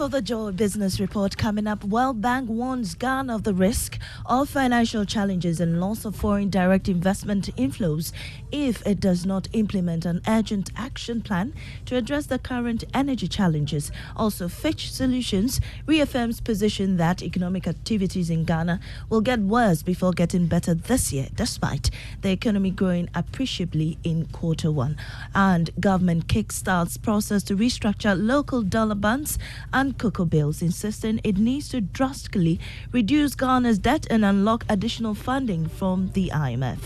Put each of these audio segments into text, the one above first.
of the Joy Business Report coming up. World Bank warns Ghana of the risk of financial challenges and loss of foreign direct investment inflows if it does not implement an urgent action plan to address the current energy challenges. Also, Fitch Solutions reaffirms position that economic activities in Ghana will get worse before getting better this year, despite the economy growing appreciably in Q1. And government kickstarts process to restructure local dollar bonds and cocoa bills, insisting it needs to drastically reduce Ghana's debt and unlock additional funding from the IMF.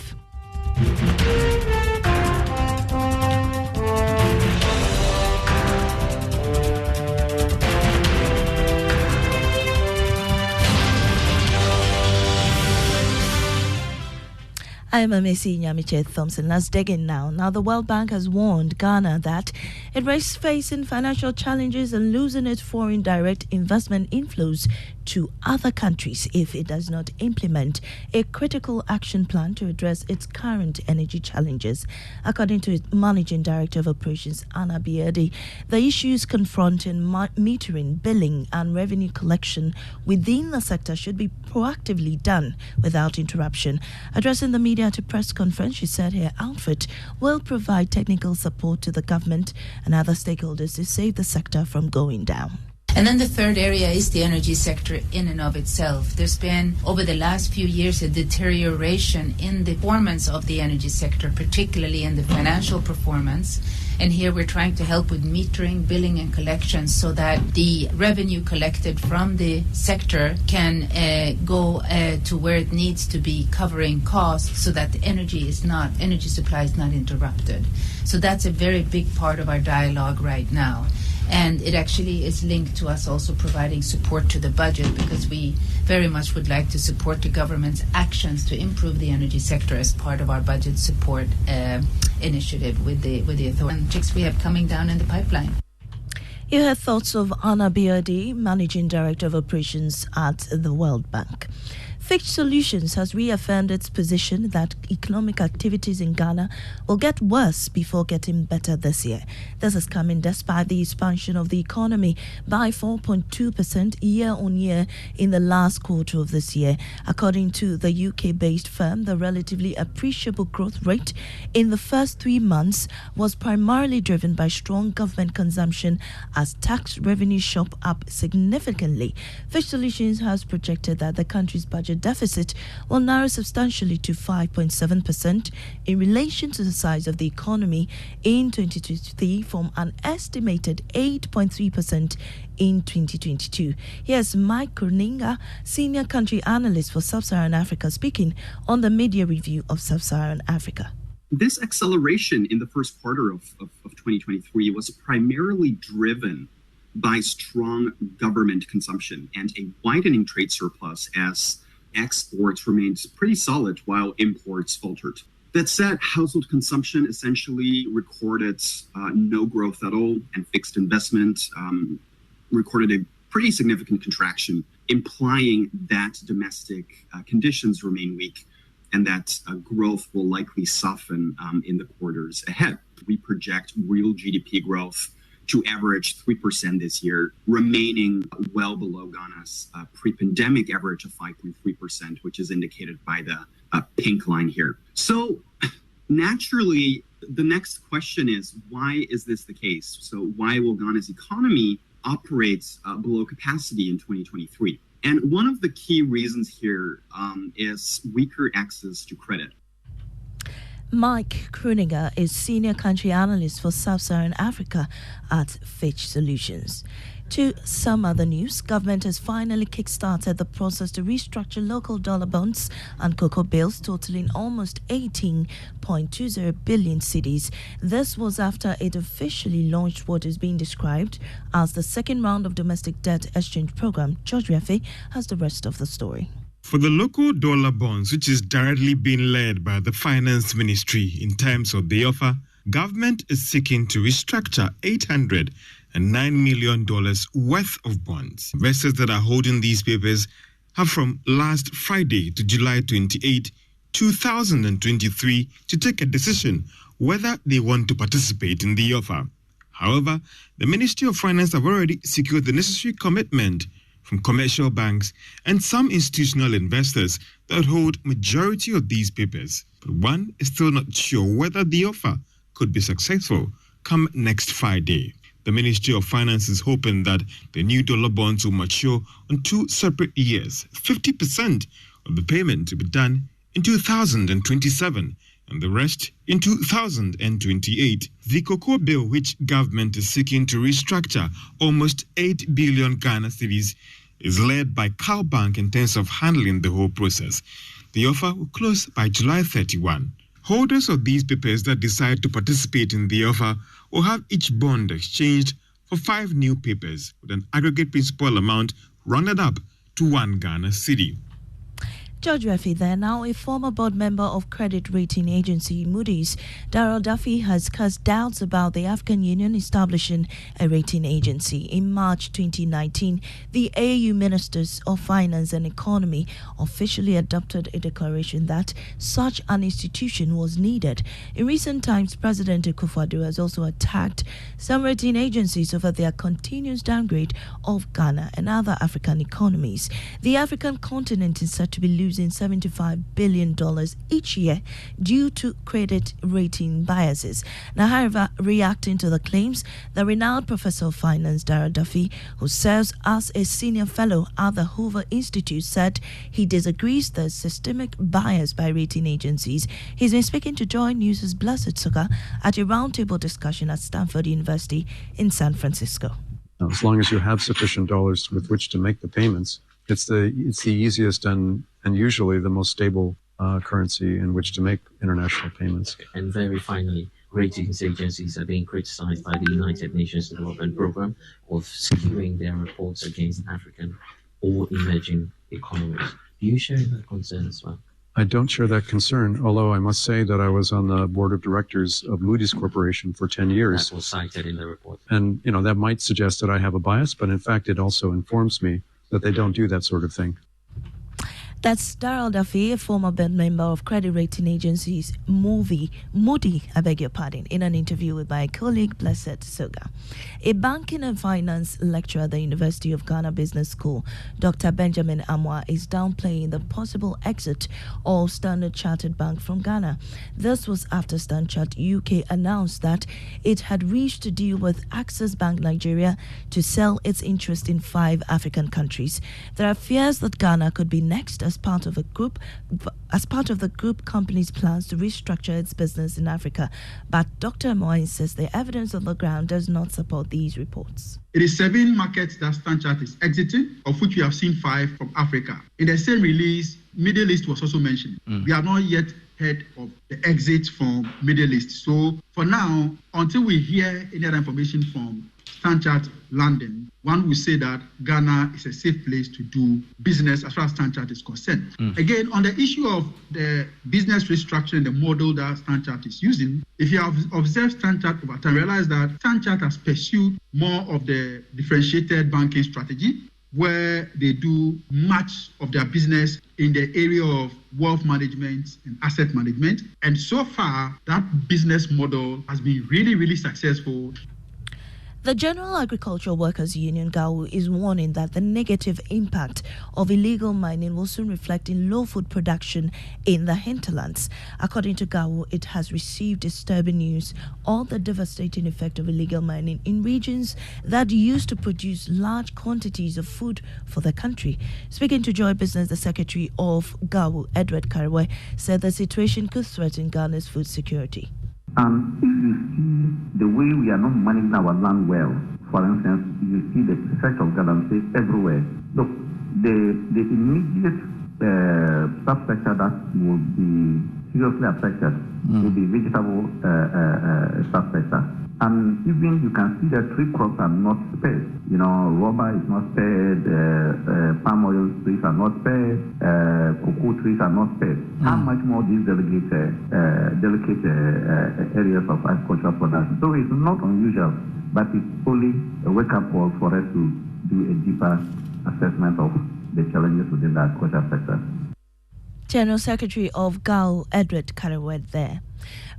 I'm Amesi Nyamiche Thompson. Let's dig in now. Now, the World Bank has warned Ghana that it risks facing financial challenges and losing its foreign direct investment inflows to other countries if it does not implement a critical action plan to address its current energy challenges. According to its Managing Director of Operations, Anna Biadi, the issues confronting metering, billing, and revenue collection within the sector should be proactively done without interruption. Addressing the media at a press conference, she said her outfit will provide technical support to the government and other stakeholders to save the sector from going down. And then the third area is the energy sector in and of itself. There's been, over the last few years, a deterioration in the performance of the energy sector, particularly in the financial performance. And here we're trying to help with metering, billing, and collections so that the revenue collected from the sector can go to where it needs to be, covering costs so that the energy supply is not interrupted. So that's a very big part of our dialogue right now. And it actually is linked to us also providing support to the budget, because we very much would like to support the government's actions to improve the energy sector as part of our budget support initiative with the authority and checks we have coming down in the pipeline. You heard thoughts of Anna Biadi, Managing Director of Operations at the World Bank. Fitch Solutions has reaffirmed its position that economic activities in Ghana will get worse before getting better this year. This is coming despite the expansion of the economy by 4.2% year-on-year in the last quarter of this year. According to the UK-based firm, the relatively appreciable growth rate in the first 3 months was primarily driven by strong government consumption as tax revenues shot up significantly. Fitch Solutions has projected that the country's budget deficit will narrow substantially to 5.7% in relation to the size of the economy in 2023 from an estimated 8.3% in 2022. Here's Mike Kroninga, Senior Country Analyst for Sub-Saharan Africa, speaking on the media review of Sub-Saharan Africa. This acceleration in the first quarter of 2023 was primarily driven by strong government consumption and a widening trade surplus as exports remained pretty solid while imports faltered. That said, household consumption essentially recorded no growth at all, and fixed investment recorded a pretty significant contraction, implying that domestic conditions remain weak and that growth will likely soften in the quarters ahead. We project real GDP growth to average 3% this year, remaining well below Ghana's pre-pandemic average of 5.3%, which is indicated by the pink line here. So naturally, the next question is, why is this the case? So why will Ghana's economy operate below capacity in 2023? And one of the key reasons here is weaker access to credit. Mike Kroninger is Senior Country Analyst for Sub-Saharan Africa at Fitch Solutions. To some other news, government has finally kick-started the process to restructure local dollar bonds and cocoa bills totaling almost 18.20 billion cedis. This was after it officially launched what is being described as the second round of domestic debt exchange program. George Riafe has the rest of the story. For the local dollar bonds, which is directly being led by the Finance Ministry in terms of the offer, government is seeking to restructure $809 million worth of bonds. Investors that are holding these papers have from last Friday to July 28, 2023 to take a decision whether they want to participate in the offer. However, the Ministry of Finance have already secured the necessary commitment from commercial banks and some institutional investors that hold majority of these papers. But one is still not sure whether the offer could be successful come next Friday. The Ministry of Finance is hoping that the new dollar bonds will mature on 2 separate years. 50% of the payment to be done in 2027 and the rest in 2028. The cocoa bill, which government is seeking to restructure almost 8 billion Ghana cedis, is led by CalBank in terms of handling the whole process. The offer will close by July 31. Holders of these papers that decide to participate in the offer will have each bond exchanged for 5 new papers with an aggregate principal amount rounded up to 1 Ghana cedi. George Refi there, now a former board member of credit rating agency Moody's, Darrell Duffy has cast doubts about the African Union establishing a rating agency. In March 2019, the AU Ministers of Finance and Economy officially adopted a declaration that such an institution was needed. In recent times, President Akufo-Addo has also attacked some rating agencies over their continuous downgrade of Ghana and other African economies. The African continent is said to be losing $75 billion each year due to credit rating biases. Now, however, reacting to the claims, the renowned professor of finance, Darrell Duffy, who serves as a senior fellow at the Hoover Institute, said he disagrees there's systemic bias by rating agencies. He's been speaking to Joy News' Blessed Suka at a roundtable discussion at Stanford University in San Francisco. Now, as long as you have sufficient dollars with which to make the payments, it's the easiest and usually the most stable currency in which to make international payments. And very finally, ratings agencies are being criticized by the United Nations Development Programme of skewing their reports against African or emerging economies. Do you share that concern as well? I don't share that concern, although I must say that I was on the board of directors of Moody's Corporation for 10 years. That was cited in the report. And, that might suggest that I have a bias, but in fact, it also informs me that they don't do that sort of thing. That's Darrell Duffy, a former board member of credit rating agencies Moody, in an interview with my colleague Blessed Soga. A banking and finance lecturer at the University of Ghana Business School, Dr. Benjamin Amwa, is downplaying the possible exit of Standard Chartered Bank from Ghana. This was after Standard Chartered UK announced that it had reached a deal with Access Bank Nigeria to sell its interest in 5 African countries. There are fears that Ghana could be next as part of the group company's plans to restructure its business in Africa. But Dr. Moine says the evidence on the ground does not support these reports. It is 7 markets that Standard Chartered is exiting, of which we have seen 5 from Africa. In the same release, Middle East was also mentioned. We have not yet heard of the exit from Middle East. So for now, until we hear any other information from Standard Chartered London, one will say that Ghana is a safe place to do business as far as Standard Chartered is concerned. Again, on the issue of the business restructuring, the model that Standard Chartered is using, if you have observed Standard Chartered over time, realize that Standard Chartered has pursued more of the differentiated banking strategy, where they do much of their business in the area of wealth management and asset management. And so far, that business model has been really, really successful. The General Agricultural Workers Union, GAWU, is warning that the negative impact of illegal mining will soon reflect in low food production in the hinterlands. According to GAWU, it has received disturbing news on the devastating effect of illegal mining in regions that used to produce large quantities of food for the country. Speaking to Joy Business, the secretary of GAWU, Edward Kariwe, said the situation could threaten Ghana's food security. And if you see the way we are not managing our land well, for instance, you see the effect of galaxies everywhere. Look, the immediate subsector that will be seriously affected will be vegetable subsector. And even you can see that tree crops are not spared. Rubber is not spared, palm oil trees are not spared, cocoa trees are not spared. How much more these delicate areas of agricultural production? So it's not unusual, but it's only a wake-up call for us to do a deeper assessment of the challenges within the agricultural sector. General Secretary of GAO, Edward Karewet there.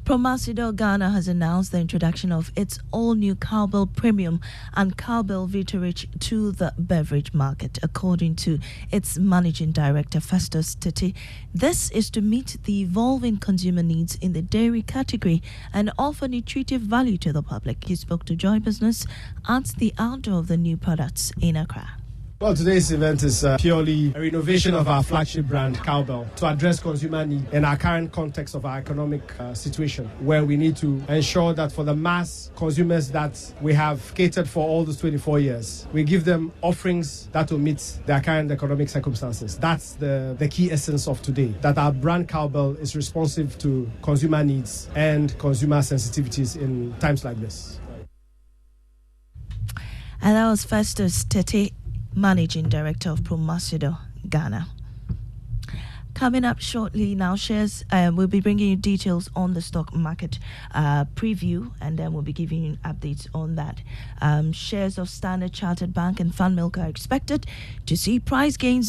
Promasidor Ghana has announced the introduction of its all-new Cowbell Premium and Cowbell Vitarich to the beverage market, according to its Managing Director, Festus Tete. This is to meet the evolving consumer needs in the dairy category and offer nutritive value to the public. He spoke to Joy Business at the outdoor of the new products in Accra. Well, today's event is purely a renovation of our flagship brand, Cowbell, to address consumer need in our current context of our economic situation, where we need to ensure that for the mass consumers that we have catered for all those 24 years, we give them offerings that will meet their current economic circumstances. That's the key essence of today, that our brand Cowbell is responsive to consumer needs and consumer sensitivities in times like this. And that was Festus Tete, Managing Director of Promasidor Ghana. Coming up shortly now, shares, we'll be bringing you details on the stock market preview, and then we'll be giving you updates on that. Shares of Standard Chartered Bank and Fan Milk are expected to see price gains